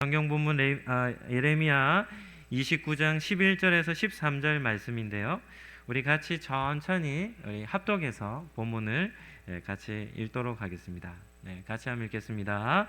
성경 본문 예레미야 29장 11절에서 13절 말씀인데요. 우리 같이 천천히 우리 합독해서 본문을 같이 읽도록 하겠습니다. 같이 한번 읽겠습니다.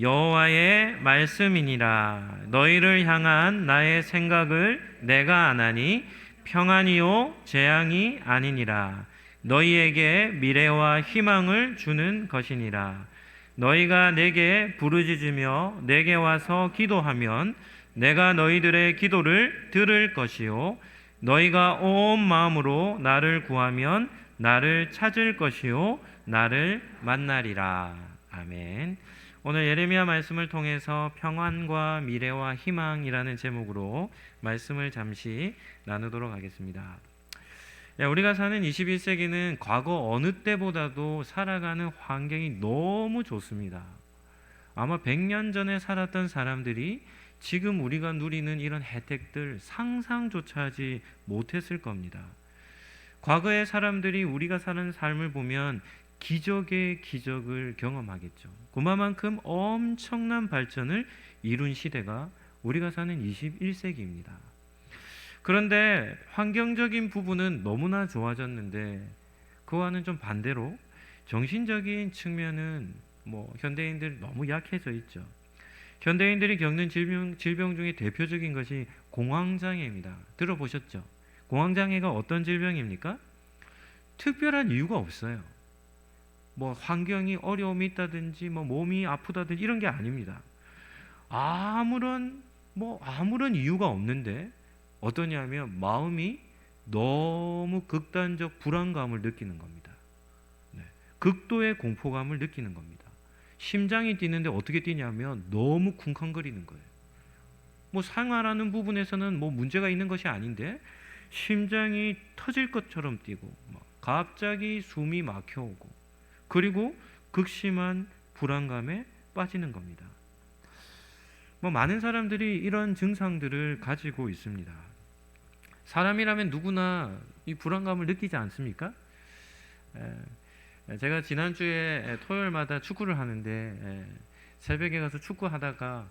여호와의 말씀이니라. 너희를 향한 나의 생각을 내가 아나니 평안이요 재앙이 아니니라. 너희에게 미래와 희망을 주는 것이니라. 너희가 내게 부르짖으며 내게 와서 기도하면 내가 너희들의 기도를 들을 것이요 너희가 온 마음으로 나를 구하면 나를 찾을 것이요 나를 만나리라. 아멘. 오늘 예레미야 말씀을 통해서 평안과 미래와 희망이라는 제목으로 말씀을 잠시 나누도록 하겠습니다. 우리가 사는 21세기는 과거 어느 때보다도 살아가는 환경이 너무 좋습니다. 아마 100년 전에 살았던 사람들이 지금 우리가 누리는 이런 혜택들 상상조차 하지 못했을 겁니다. 과거의 사람들이 우리가 사는 삶을 보면 기적의 기적을 경험하겠죠. 그만큼 엄청난 발전을 이룬 시대가 우리가 사는 21세기입니다. 그런데 환경적인 부분은 너무나 좋아졌는데 그와는 좀 반대로 정신적인 측면은 현대인들 너무 약해져 있죠. 현대인들이 겪는 질병 중에 대표적인 것이 공황장애입니다. 들어보셨죠? 공황장애가 어떤 질병입니까? 특별한 이유가 없어요. 환경이 어려움이 있다든지 몸이 아프다든지 이런 게 아닙니다. 아무런 이유가 없는데 어떠냐면 마음이 너무 극단적 불안감을 느끼는 겁니다. 극도의 공포감을 느끼는 겁니다. 심장이 뛰는데 어떻게 뛰냐면 너무 쿵쾅거리는 거예요. 생활하는 부분에서는 문제가 있는 것이 아닌데 심장이 터질 것처럼 뛰고 갑자기 숨이 막혀오고 그리고 극심한 불안감에 빠지는 겁니다. 많은 사람들이 이런 증상들을 가지고 있습니다. 사람이라면 누구나 이 불안감을 느끼지 않습니까? 제가 지난주에 토요일마다 축구를 하는데 새벽에 가서 축구하다가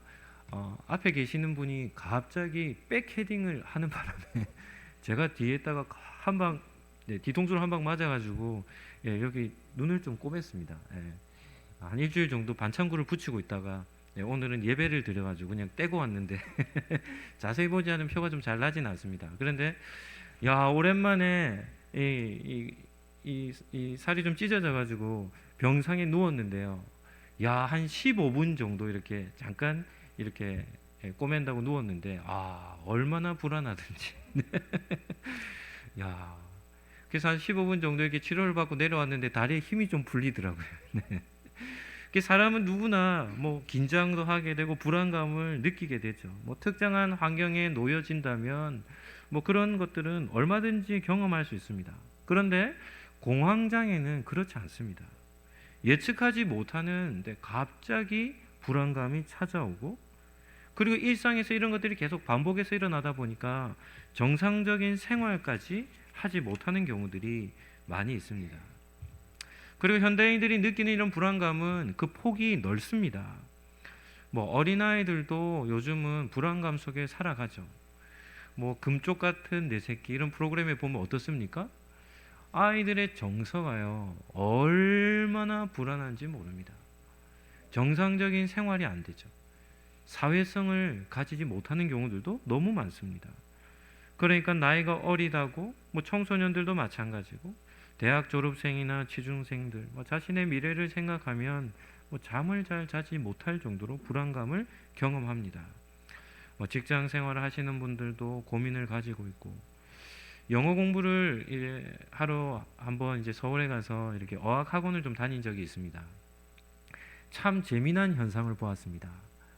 앞에 계시는 분이 갑자기 백헤딩을 하는 바람에 제가 뒤에다가 한방 뒤통수를 한 방 맞아가지고 여기 눈을 좀 꼬맸습니다. 한 일주일 정도 반창고를 붙이고 있다가 오늘은 예배를 드려가지고 그냥 떼고 왔는데 자세히 보지 않으면 표가 좀 잘 나진 않습니다. 그런데 오랜만에 이 살이 좀 찢어져가지고 병상에 누웠는데요. 한 15분 정도 이렇게 잠깐 이렇게 꼬맨다고 누웠는데 얼마나 불안하든지. 그래서 한 15분 정도 이렇게 치료를 받고 내려왔는데 다리에 힘이 좀 풀리더라고요. 사람은 누구나 긴장도 하게 되고 불안감을 느끼게 되죠. 특정한 환경에 놓여진다면 그런 것들은 얼마든지 경험할 수 있습니다. 그런데 공황장애는 그렇지 않습니다. 예측하지 못하는 갑자기 불안감이 찾아오고 그리고 일상에서 이런 것들이 계속 반복해서 일어나다 보니까 정상적인 생활까지 하지 못하는 경우들이 많이 있습니다. 그리고 현대인들이 느끼는 이런 불안감은 그 폭이 넓습니다. 어린아이들도 요즘은 불안감 속에 살아가죠. 금쪽 같은 내 새끼 이런 프로그램에 보면 어떻습니까? 아이들의 정서가요 얼마나 불안한지 모릅니다. 정상적인 생활이 안 되죠. 사회성을 가지지 못하는 경우들도 너무 많습니다. 그러니까 나이가 어리다고 청소년들도 마찬가지고 대학 졸업생이나 취중생들 자신의 미래를 생각하면 잠을 잘 자지 못할 정도로 불안감을 경험합니다. 직장 생활을 하시는 분들도 고민을 가지고 있고 영어 공부를 하러 한번 서울에 가서 이렇게 어학 학원을 좀 다닌 적이 있습니다. 참 재미난 현상을 보았습니다.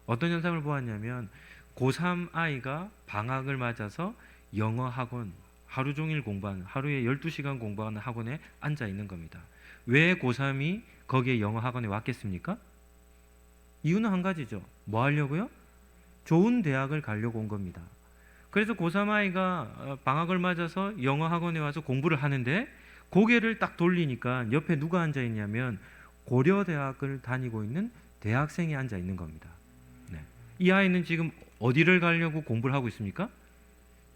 어떤 현상을 보았냐면 고3 아이가 방학을 맞아서 영어 학원 하루 종일 공부하는 하루에 12시간 공부하는 학원에 앉아 있는 겁니다. 왜 고3이 거기에 영어 학원에 왔겠습니까? 이유는 한 가지죠. 뭐 하려고요? 좋은 대학을 가려고 온 겁니다. 그래서 고3 아이가 방학을 맞아서 영어 학원에 와서 공부를 하는데 고개를 딱 돌리니까 옆에 누가 앉아 있냐면 고려대학을 다니고 있는 대학생이 앉아 있는 겁니다. 이 아이는 지금 어디를 가려고 공부를 하고 있습니까?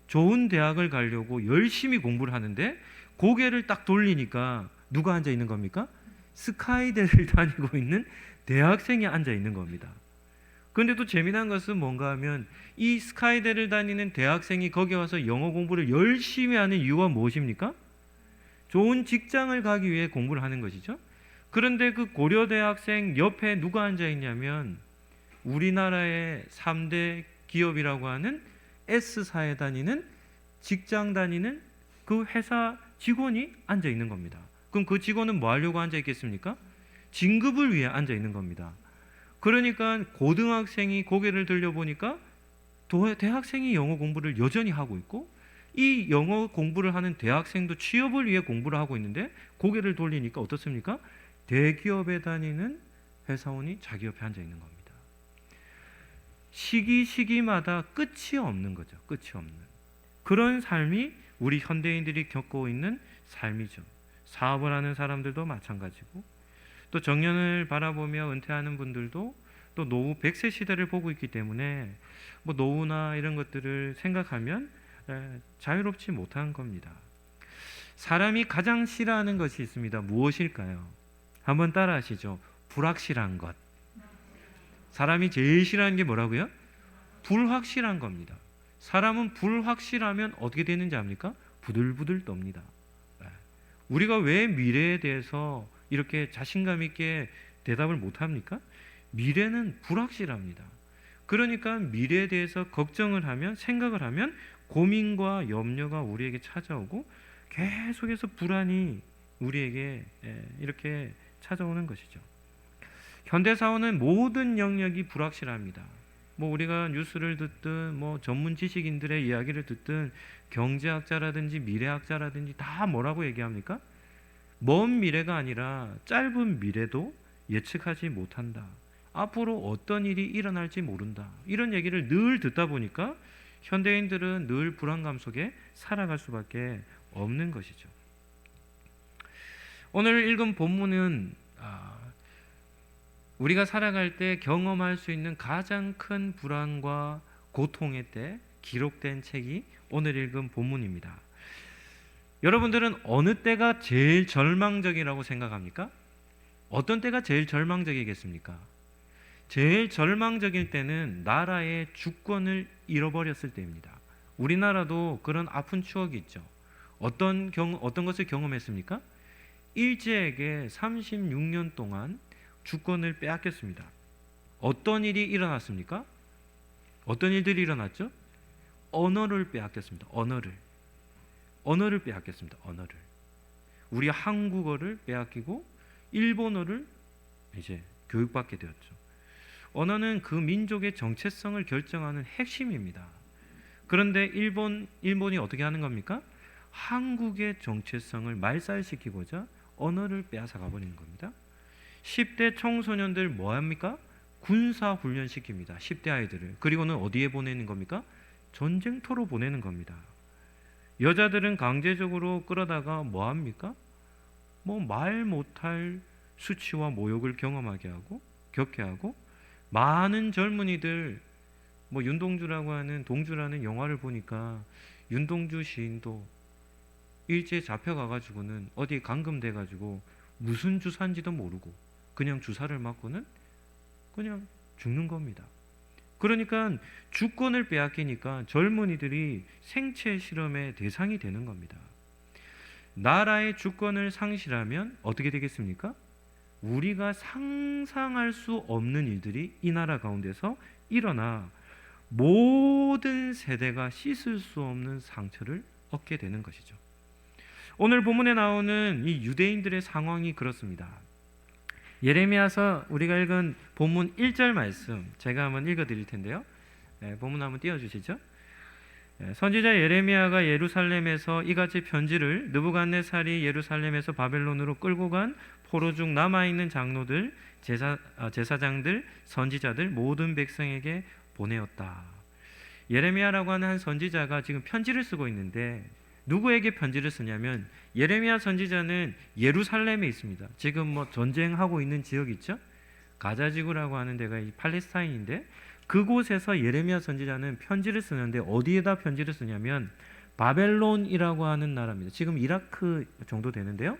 좋은 대학을 가려고 열심히 공부를 하는데 고개를 딱 돌리니까 누가 앉아 있는 겁니까? 스카이대를 다니고 있는 대학생이 앉아 있는 겁니다. 그런데 또 재미난 것은 뭔가 하면 이 스카이대를 다니는 대학생이 거기 와서 영어 공부를 열심히 하는 이유가 무엇입니까? 좋은 직장을 가기 위해 공부를 하는 것이죠. 그런데 그 고려대학생 옆에 누가 앉아 있냐면 우리나라의 3대 기업이라고 하는 S사에 다니는 직장 다니는 그 회사 직원이 앉아 있는 겁니다. 그럼 그 직원은 뭐 하려고 앉아 있겠습니까? 진급을 위해 앉아 있는 겁니다. 그러니까 고등학생이 고개를 들려보니까 대학생이 영어 공부를 여전히 하고 있고 이 영어 공부를 하는 대학생도 취업을 위해 공부를 하고 있는데 고개를 돌리니까 어떻습니까? 대기업에 다니는 회사원이 자기 옆에 앉아 있는 겁니다. 시기마다 끝이 없는 거죠. 끝이 없는. 그런 삶이 우리 현대인들이 겪고 있는 삶이죠. 사업을 하는 사람들도 마찬가지고 또 정년을 바라보며 은퇴하는 분들도 또 노후 100세 시대를 보고 있기 때문에 뭐 노후나 이런 것들을 생각하면 자유롭지 못한 겁니다. 사람이 가장 싫어하는 것이 있습니다. 무엇일까요? 한번 따라 하시죠. 불확실한 것. 사람이 제일 싫어하는 게 뭐라고요? 불확실한 겁니다. 사람은 불확실하면 어떻게 되는지 압니까? 부들부들 떱니다. 우리가 왜 미래에 대해서 이렇게 자신감 있게 대답을 못합니까? 미래는 불확실합니다. 그러니까 미래에 대해서 걱정을 하면 생각을 하면 고민과 염려가 우리에게 찾아오고 계속해서 불안이 우리에게 이렇게 찾아오는 것이죠. 현대사회는 모든 영역이 불확실합니다. 뭐 우리가 뉴스를 듣든 뭐 전문 지식인들의 이야기를 듣든 경제학자라든지 미래학자라든지 다 뭐라고 얘기합니까? 먼 미래가 아니라 짧은 미래도 예측하지 못한다. 앞으로 어떤 일이 일어날지 모른다. 이런 얘기를 늘 듣다 보니까 현대인들은 늘 불안감 속에 살아갈 수밖에 없는 것이죠. 오늘 읽은 본문은 우리가 살아갈 때 경험할 수 있는 가장 큰 불안과 고통의 때 기록된 책이 오늘 읽은 본문입니다. 여러분들은 어느 때가 제일 절망적이라고 생각합니까? 어떤 때가 제일 절망적이겠습니까? 제일 절망적일 때는 나라의 주권을 잃어버렸을 때입니다. 우리나라도 그런 아픈 추억이 있죠. 어떤 것을 경험했습니까? 일제에게 36년 동안 주권을 빼앗겼습니다. 어떤 일이 일어났습니까? 어떤 일들이 일어났죠? 언어를 빼앗겼습니다. 언어를 빼앗겼습니다. 언어를. 우리 한국어를 빼앗기고 일본어를 이제 교육받게 되었죠. 언어는 그 민족의 정체성을 결정하는 핵심입니다. 그런데 일본이 어떻게 하는 겁니까? 한국의 정체성을 말살시키고자 언어를 빼앗아 가버리는 겁니다. 10대 청소년들 뭐 합니까? 군사 훈련 시킵니다. 10대 아이들을. 그리고는 어디에 보내는 겁니까? 전쟁터로 보내는 겁니다. 여자들은 강제적으로 끌어다가 뭐 합니까? 뭐 말 못할 수치와 모욕을 경험하게 하고 겪게 하고 많은 젊은이들 뭐 윤동주라고 하는 동주라는 영화를 보니까 윤동주 시인도 일제에 잡혀가가지고는 어디에 감금돼가지고 무슨 주사인지도 모르고 그냥 주사를 맞고는 그냥 죽는 겁니다. 그러니까 주권을 빼앗기니까 젊은이들이 생체 실험의 대상이 되는 겁니다. 나라의 주권을 상실하면 어떻게 되겠습니까? 우리가 상상할 수 없는 일들이 이 나라 가운데서 일어나 모든 세대가 씻을 수 없는 상처를 얻게 되는 것이죠. 오늘 본문에 나오는 이 유대인들의 상황이 그렇습니다. 예레미야서 우리가 읽은 본문 1절 말씀 제가 한번 읽어드릴 텐데요. 본문 한번 띄워주시죠. 선지자 예레미야가 예루살렘에서 이같이 편지를 느부갓네살이 예루살렘에서 바벨론으로 끌고 간 포로 중 남아있는 장로들, 제사장들, 선지자들 모든 백성에게 보내었다. 예레미야라고 하는 한 선지자가 지금 편지를 쓰고 있는데 누구에게 편지를 쓰냐면 예레미야 선지자는 예루살렘에 있습니다. 지금 뭐 전쟁하고 있는 지역 있죠? 가자지구라고 하는 데가 이 팔레스타인인데 그곳에서 예레미야 선지자는 편지를 쓰는데 어디에다 편지를 쓰냐면 바벨론이라고 하는 나라입니다. 지금 이라크 정도 되는데요.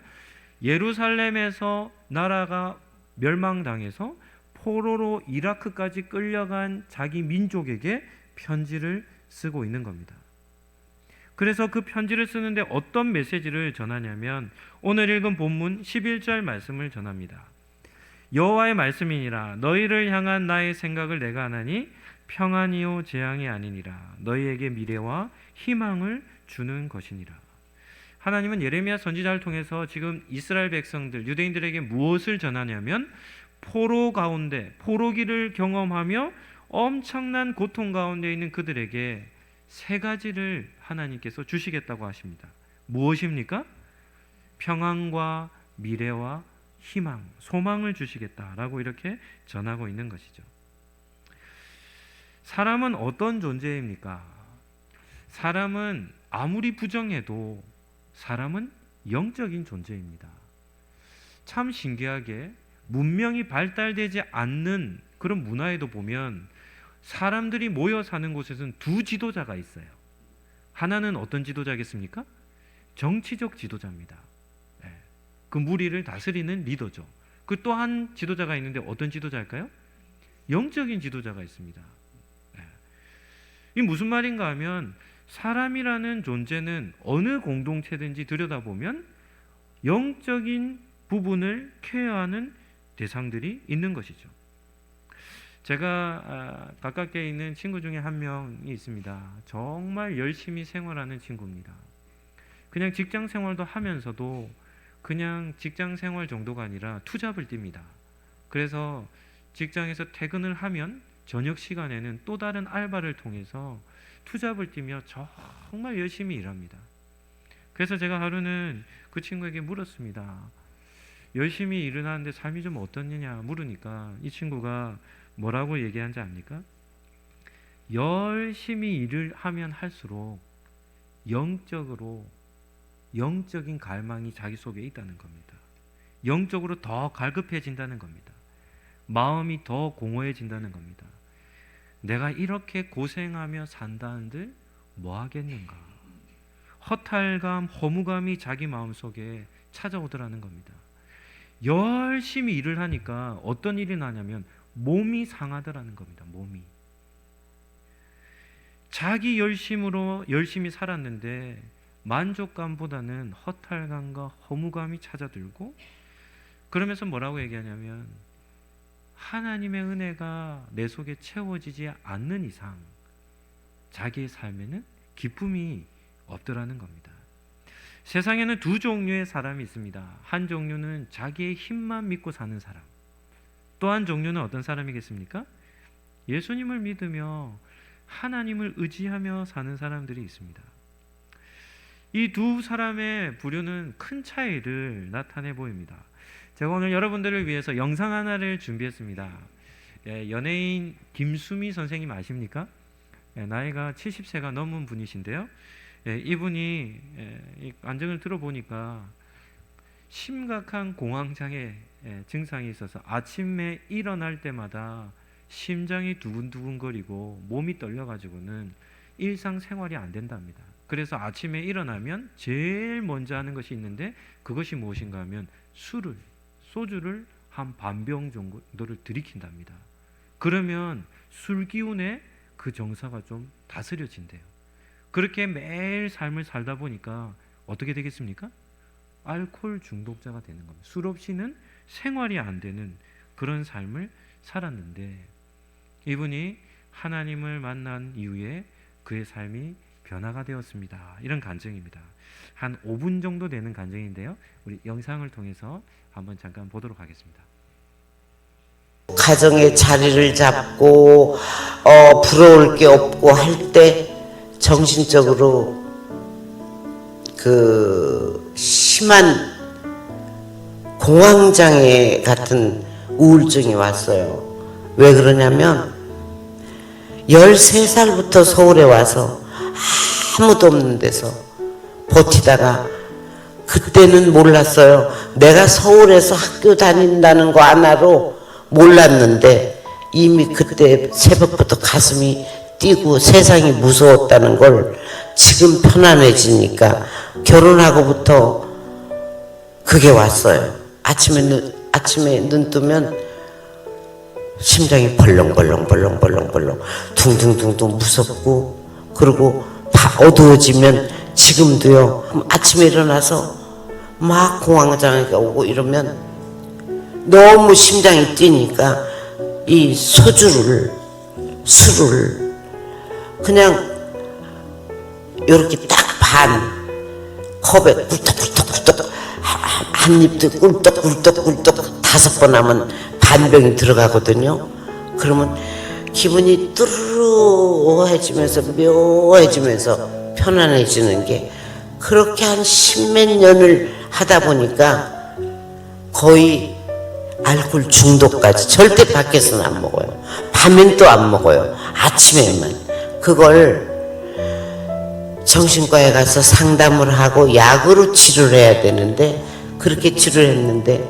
예루살렘에서 나라가 멸망당해서 포로로 이라크까지 끌려간 자기 민족에게 편지를 쓰고 있는 겁니다. 그래서 그 편지를 쓰는데 어떤 메시지를 전하냐면 오늘 읽은 본문 11절 말씀을 전합니다. 여호와의 말씀이니라 너희를 향한 나의 생각을 내가 아나니 평안이요 재앙이 아니니라 너희에게 미래와 희망을 주는 것이니라. 하나님은 예레미야 선지자를 통해서 지금 이스라엘 백성들 유대인들에게 무엇을 전하냐면 포로 가운데 포로기를 경험하며 엄청난 고통 가운데 있는 그들에게 세 가지를 하나님께서 주시겠다고 하십니다. 무엇입니까? 평안과 미래와 희망, 소망을 주시겠다라고 이렇게 전하고 있는 것이죠. 사람은 어떤 존재입니까? 사람은 아무리 부정해도 사람은 영적인 존재입니다. 참 신기하게 문명이 발달되지 않는 그런 문화에도 보면 사람들이 모여 사는 곳에서는 두 지도자가 있어요. 하나는 어떤 지도자겠습니까? 정치적 지도자입니다. 그 무리를 다스리는 리더죠. 그 또 한 지도자가 있는데 어떤 지도자일까요? 영적인 지도자가 있습니다. 이 무슨 말인가 하면 사람이라는 존재는 어느 공동체든지 들여다보면 영적인 부분을 케어하는 대상들이 있는 것이죠. 제가 가깝게 있는 친구 중에 한 명이 있습니다. 정말 열심히 생활하는 친구입니다. 그냥 직장 생활도 하면서도 그냥 직장 생활 정도가 아니라 투잡을 띱니다. 그래서 직장에서 퇴근을 하면 저녁 시간에는 또 다른 알바를 통해서 투잡을 뛰며 정말 열심히 일합니다. 그래서 제가 하루는 그 친구에게 물었습니다. 열심히 일을 하는데 삶이 좀 어떻느냐 물으니까 이 친구가 뭐라고 얘기한지 압니까? 열심히 일을 하면 할수록 영적인 갈망이 자기 속에 있다는 겁니다. 영적으로 더 갈급해진다는 겁니다. 마음이 더 공허해진다는 겁니다. 내가 이렇게 고생하며 산다는들 뭐 하겠는가? 허탈감, 허무감이 자기 마음속에 찾아오더라는 겁니다. 열심히 일을 하니까 어떤 일이 나냐면 몸이 상하더라는 겁니다. 몸이. 자기 열심으로 열심히 살았는데 만족감보다는 허탈감과 허무감이 찾아들고 그러면서 뭐라고 얘기하냐면 하나님의 은혜가 내 속에 채워지지 않는 이상 자기의 삶에는 기쁨이 없더라는 겁니다. 세상에는 두 종류의 사람이 있습니다. 한 종류는 자기의 힘만 믿고 사는 사람, 또 한 종류는 어떤 사람이겠습니까? 예수님을 믿으며 하나님을 의지하며 사는 사람들이 있습니다. 이 두 사람의 부류는 큰 차이를 나타내 보입니다. 제가 오늘 여러분들을 위해서 영상 하나를 준비했습니다. 연예인 김수미 선생님 아십니까? 나이가 70세가 넘은 분이신데요. 이분이 안정을 들어보니까 심각한 공황장애 증상이 있어서 아침에 일어날 때마다 심장이 두근두근거리고 몸이 떨려가지고는 일상생활이 안 된답니다. 그래서 아침에 일어나면 제일 먼저 하는 것이 있는데 그것이 무엇인가 하면 소주를 한 반병 정도를 들이킨답니다. 그러면 술 기운에 그 정서가 좀 다스려진대요. 그렇게 매일 삶을 살다 보니까 어떻게 되겠습니까? 알코올 중독자가 되는 겁니다. 술 없이는 생활이 안 되는 그런 삶을 살았는데 이분이 하나님을 만난 이후에 그의 삶이 변화가 되었습니다. 이런 간증입니다. 한 5분 정도 되는 간증인데요. 우리 영상을 통해서 한번 잠깐 보도록 하겠습니다. 가정의 자리를 잡고 부러울 게 없고 할 때 정신적으로 그 심한 공황장애 같은 우울증이 왔어요. 왜 그러냐면 13살부터 서울에 와서 아무도 없는 데서 버티다가 그때는 몰랐어요. 내가 서울에서 학교 다닌다는 거 하나로 몰랐는데 이미 그때 새벽부터 가슴이 뛰고 세상이 무서웠다는 걸 지금 편안해지니까 결혼하고부터 그게 왔어요. 아침에 눈 뜨면 심장이 벌렁벌렁 둥둥둥둥 무섭고, 그리고 다 어두워지면 지금도요, 아침에 일어나서 막 공황장애가 오고 이러면 너무 심장이 뛰니까 이 술을 그냥 이렇게 딱 반 컵에 꿀떡꿀떡 한 입도 꿀떡꿀떡 5번 하면 반병이 들어가거든요. 그러면 기분이 뚜루해지면서 묘해지면서 편안해지는 게, 그렇게 한 10몇 년을 하다 보니까 거의 알코올 중독까지. 절대 밖에서는 안 먹어요. 밤엔 또 안 먹어요. 아침에만. 그걸 정신과에 가서 상담을 하고 약으로 치료를 해야 되는데, 그렇게 치료를 했는데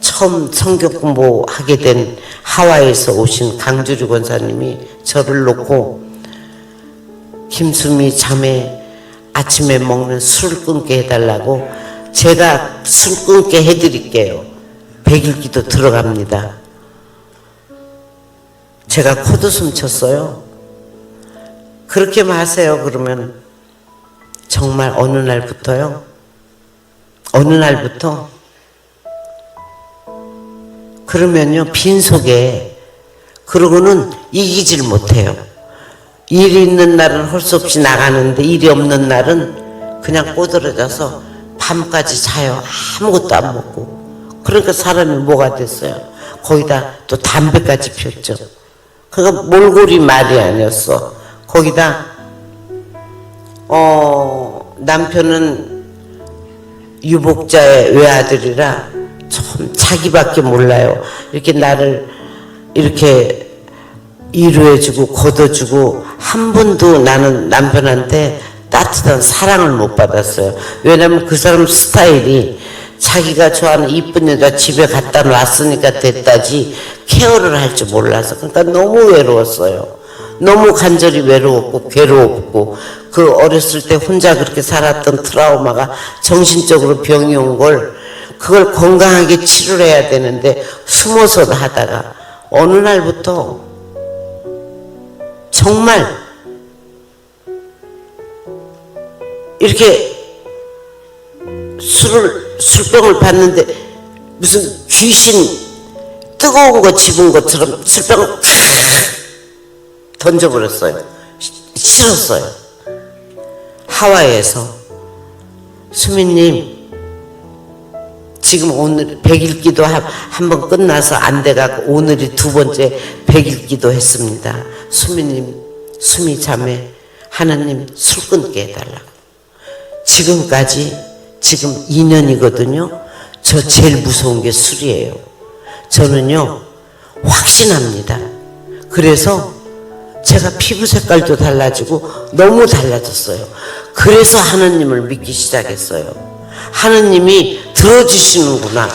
처음 성경 공부하게 된 하와이에서 오신 강주리 권사님이 저를 놓고 김수미 자매 아침에 먹는 술 끊게 해달라고, 제가 술 끊게 해드릴게요. 100일 기도 들어갑니다. 제가 코드숨 쳤어요. 그렇게만 하세요. 그러면 정말 어느 날부터 그러면요, 빈속에, 그러고는 이기질 못해요. 일이 있는 날은 할 수 없이 나가는데 일이 없는 날은 그냥 꼬드러져서 밤까지 자요. 아무것도 안 먹고. 그러니까 사람이 뭐가 됐어요. 거기다 또 담배까지 피웠죠. 그러니까 몰골이 말이 아니었어. 거기다 남편은 유복자의 외아들이라 참 자기밖에 몰라요. 이렇게 나를 이렇게 위로해주고 걷어주고, 한 번도 나는 남편한테 따뜻한 사랑을 못 받았어요. 왜냐면 그 사람 스타일이 자기가 좋아하는 이쁜 여자 집에 갖다 놨으니까 됐다지 케어를 할 줄 몰라서. 그러니까 너무 외로웠어요. 너무 간절히 외로웠고 괴로웠고, 그 어렸을 때 혼자 그렇게 살았던 트라우마가 정신적으로 병이 온 걸, 그걸 건강하게 치료를 해야 되는데 숨어서 하다가 어느 날부터 정말 이렇게 술병을 봤는데 무슨 귀신 뜨거운 거 집은 것처럼 술병을 던져버렸어요. 싫었어요. 하와이에서 수미님, 지금 오늘 100일 기도 한번 끝나서 안 돼가고 오늘이 2번째 100일 기도 했습니다. 수미님, 수미 자매, 하나님 술 끊게 해달라고. 지금까지 지금 2년이거든요. 저 제일 무서운 게 술이에요. 저는요, 확신합니다. 그래서 제가 피부 색깔도 달라지고 너무 달라졌어요. 그래서 하나님을 믿기 시작했어요. 하나님이 들어주시는구나.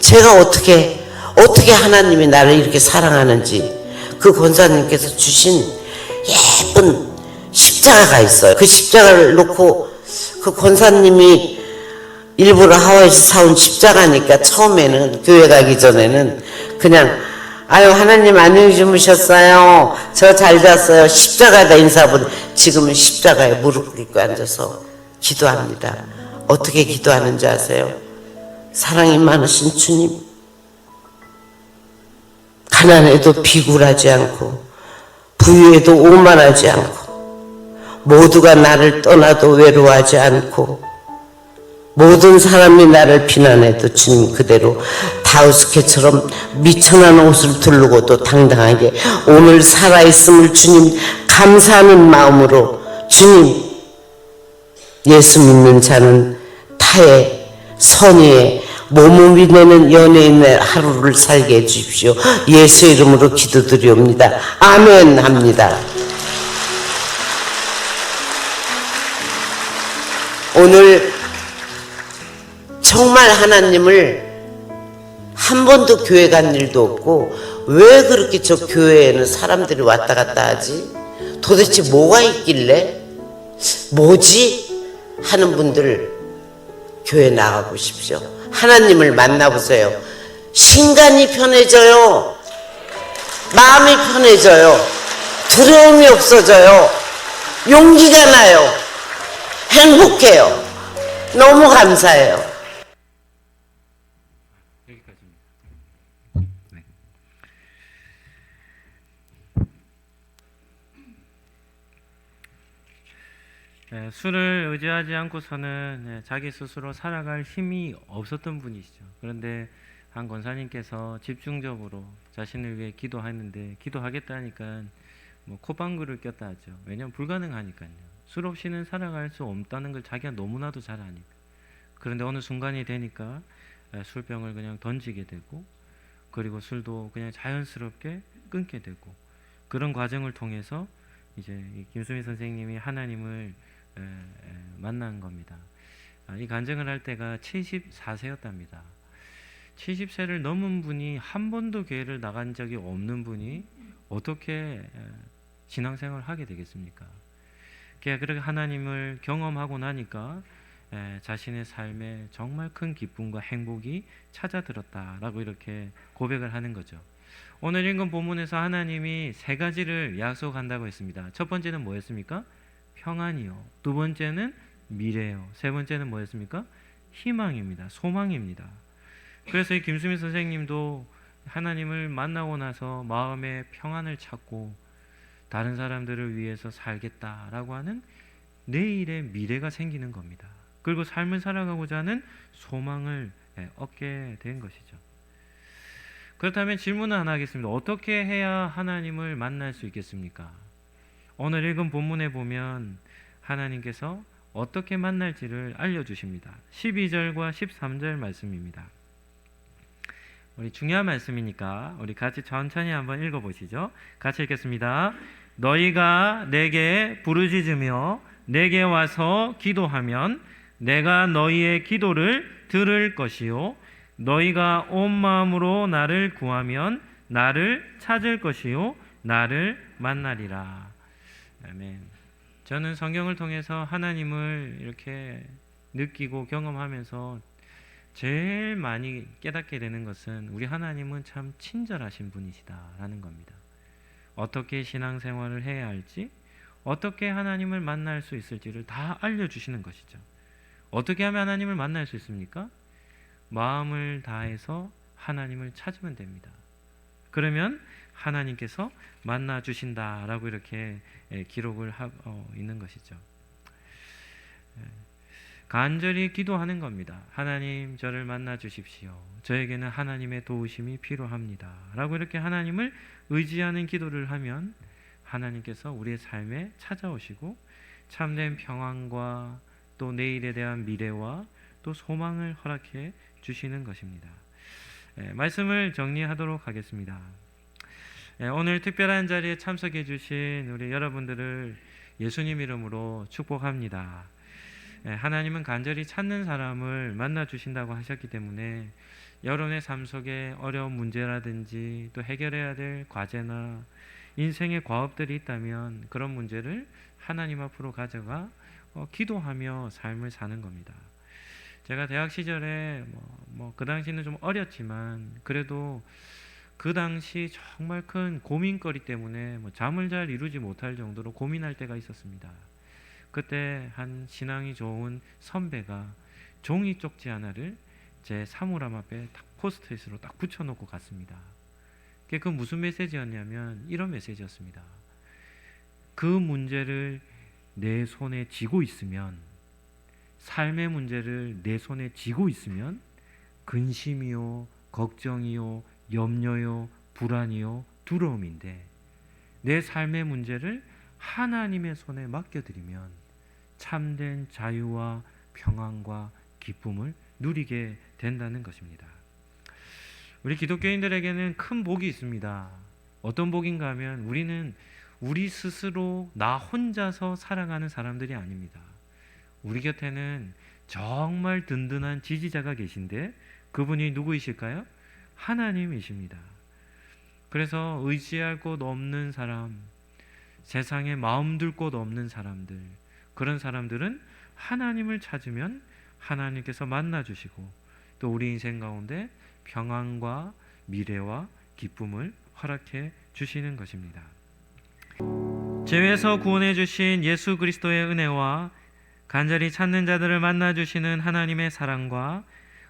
제가 어떻게 하나님이 나를 이렇게 사랑하는지, 그 권사님께서 주신 예쁜 십자가가 있어요. 그 십자가를 놓고, 그 권사님이 일부러 하와이에서 사온 십자가니까 처음에는, 교회 가기 전에는 그냥 아유 하나님 안녕히 주무셨어요, 저 잘 잤어요, 십자가에다 인사하고, 지금은 십자가에 무릎 꿇고 앉아서 기도합니다. 어떻게 기도하는지 아세요? 사랑이 많으신 주님, 가난해도 비굴하지 않고 부유해도 오만하지 않고, 모두가 나를 떠나도 외로워하지 않고, 모든 사람이 나를 비난해도 주님 그대로 다우스케처럼 미천한 옷을 두르고도 당당하게 오늘 살아있음을 주님 감사하는 마음으로, 주님 예수 믿는 자는 타의 선의에 몸을 내는 연예인의 하루를 살게 해주십시오. 예수 이름으로 기도드리옵니다. 아멘 합니다. 오늘 정말 하나님을 한 번도 교회 간 일도 없고 왜 그렇게 저 교회에는 사람들이 왔다 갔다 하지? 도대체 뭐가 있길래? 뭐지? 하는 분들 교회 나가보십시오. 하나님을 만나보세요. 신간이 편해져요. 마음이 편해져요. 두려움이 없어져요. 용기가 나요. 행복해요. 너무 감사해요. 여기까지입니다. 네. 술을 의지하지 않고서는 자기 스스로 살아갈 힘이 없었던 분이시죠. 그런데 한 권사님께서 집중적으로 자신을 위해 기도했는데, 기도하겠다니까 뭐 콧방구를 꼈다 하죠. 왜냐하면 불가능하니까요. 술 없이는 살아갈 수 없다는 걸 자기가 너무나도 잘 아니까. 그런데 어느 순간이 되니까 술병을 그냥 던지게 되고, 그리고 술도 그냥 자연스럽게 끊게 되고, 그런 과정을 통해서 이제 김수미 선생님이 하나님을 만난 겁니다. 이 간증을 할 때가 74세였답니다. 70세를 넘은 분이 한 번도 교회를 나간 적이 없는 분이 어떻게 신앙생활을 하게 되겠습니까? 그렇게 하나님을 경험하고 나니까 자신의 삶에 정말 큰 기쁨과 행복이 찾아들었다라고 이렇게 고백을 하는 거죠. 오늘 읽은 본문에서 하나님이 세 가지를 약속한다고 했습니다. 첫 번째는 뭐였습니까? 평안이요. 두 번째는 미래요. 세 번째는 뭐였습니까? 희망입니다. 소망입니다. 그래서 이 김수미 선생님도 하나님을 만나고 나서 마음의 평안을 찾고 다른 사람들을 위해서 살겠다라고 하는 내일의 미래가 생기는 겁니다. 그리고 삶을 살아가고자 하는 소망을 얻게 된 것이죠. 그렇다면 질문을 하나 하겠습니다. 어떻게 해야 하나님을 만날 수 있겠습니까? 오늘 읽은 본문에 보면 하나님께서 어떻게 만날지를 알려주십니다. 12절과 13절 말씀입니다. 우리 중요한 말씀이니까 우리 같이 천천히 한번 읽어보시죠. 같이 읽겠습니다. 너희가 내게 부르짖으며 내게 와서 기도하면 내가 너희의 기도를 들을 것이요 너희가 온 마음으로 나를 구하면 나를 찾을 것이요 나를 만나리라. 아멘. 저는 성경을 통해서 하나님을 이렇게 느끼고 경험하면서 제일 많이 깨닫게 되는 것은 우리 하나님은 참 친절하신 분이시다라는 겁니다. 어떻게 신앙생활을 해야 할지, 어떻게 하나님을 만날 수 있을지를 다 알려주시는 것이죠. 어떻게 하면 하나님을 만날 수 있습니까? 마음을 다해서 하나님을 찾으면 됩니다. 그러면 하나님께서 만나 주신다라고 이렇게 기록을 하고 있는 것이죠. 간절히 기도하는 겁니다. 하나님, 저를 만나 주십시오. 저에게는 하나님의 도우심이 필요합니다. 라고 이렇게 하나님을 의지하는 기도를 하면 하나님께서 우리의 삶에 찾아오시고 참된 평안과 또 내일에 대한 미래와 또 소망을 허락해 주시는 것입니다. 말씀을 정리하도록 하겠습니다. 오늘 특별한 자리에 참석해 주신 우리 여러분들을 예수님 이름으로 축복합니다. 하나님은 간절히 찾는 사람을 만나 주신다고 하셨기 때문에 여러분의 삶 속에 어려운 문제라든지 또 해결해야 될 과제나 인생의 과업들이 있다면 그런 문제를 하나님 앞으로 가져가 기도하며 삶을 사는 겁니다. 제가 대학 시절에 그 당시는 좀 어렸지만 그래도 그 당시 정말 큰 고민거리 때문에 잠을 잘 이루지 못할 정도로 고민할 때가 있었습니다. 그때 한 신앙이 좋은 선배가 종이 쪽지 하나를 제 사물함 앞에 딱 포스트잇으로 딱 붙여놓고 갔습니다. 그 무슨 메시지였냐면 이런 메시지였습니다. 그 문제를 내 손에 쥐고 있으면, 삶의 문제를 내 손에 쥐고 있으면 근심이요, 걱정이요, 염려요, 불안이요, 두려움인데 내 삶의 문제를 하나님의 손에 맡겨드리면 참된 자유와 평안과 기쁨을 누리게 된다는 것입니다. 우리 기독교인들에게는 큰 복이 있습니다. 어떤 복인가 하면 우리는 우리 스스로 나 혼자서 살아가는 사람들이 아닙니다. 우리 곁에는 정말 든든한 지지자가 계신데 그분이 누구이실까요? 하나님이십니다. 그래서 의지할 곳 없는 사람, 세상에 마음 둘 곳 없는 사람들, 그런 사람들은 하나님을 찾으면 하나님께서 만나주시고 또 우리 인생 가운데 평안과 미래와 기쁨을 허락해 주시는 것입니다. 죄에서 구원해 주신 예수 그리스도의 은혜와 간절히 찾는 자들을 만나 주시는 하나님의 사랑과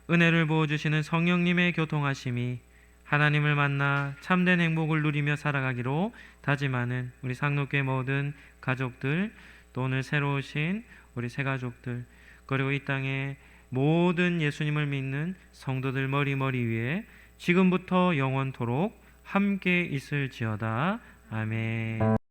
은혜를 부어 주시는 성령님의 교통하심이 하나님을 만나 참된 행복을 누리며 살아가기로 다짐하는 우리 상록교회 모든 가족들, 또 오늘 새로 오신 우리 새 가족들, 그리고 이 땅의 모든 예수님을 믿는 성도들 머리 위에 지금부터 영원토록 함께 있을지어다. 아멘.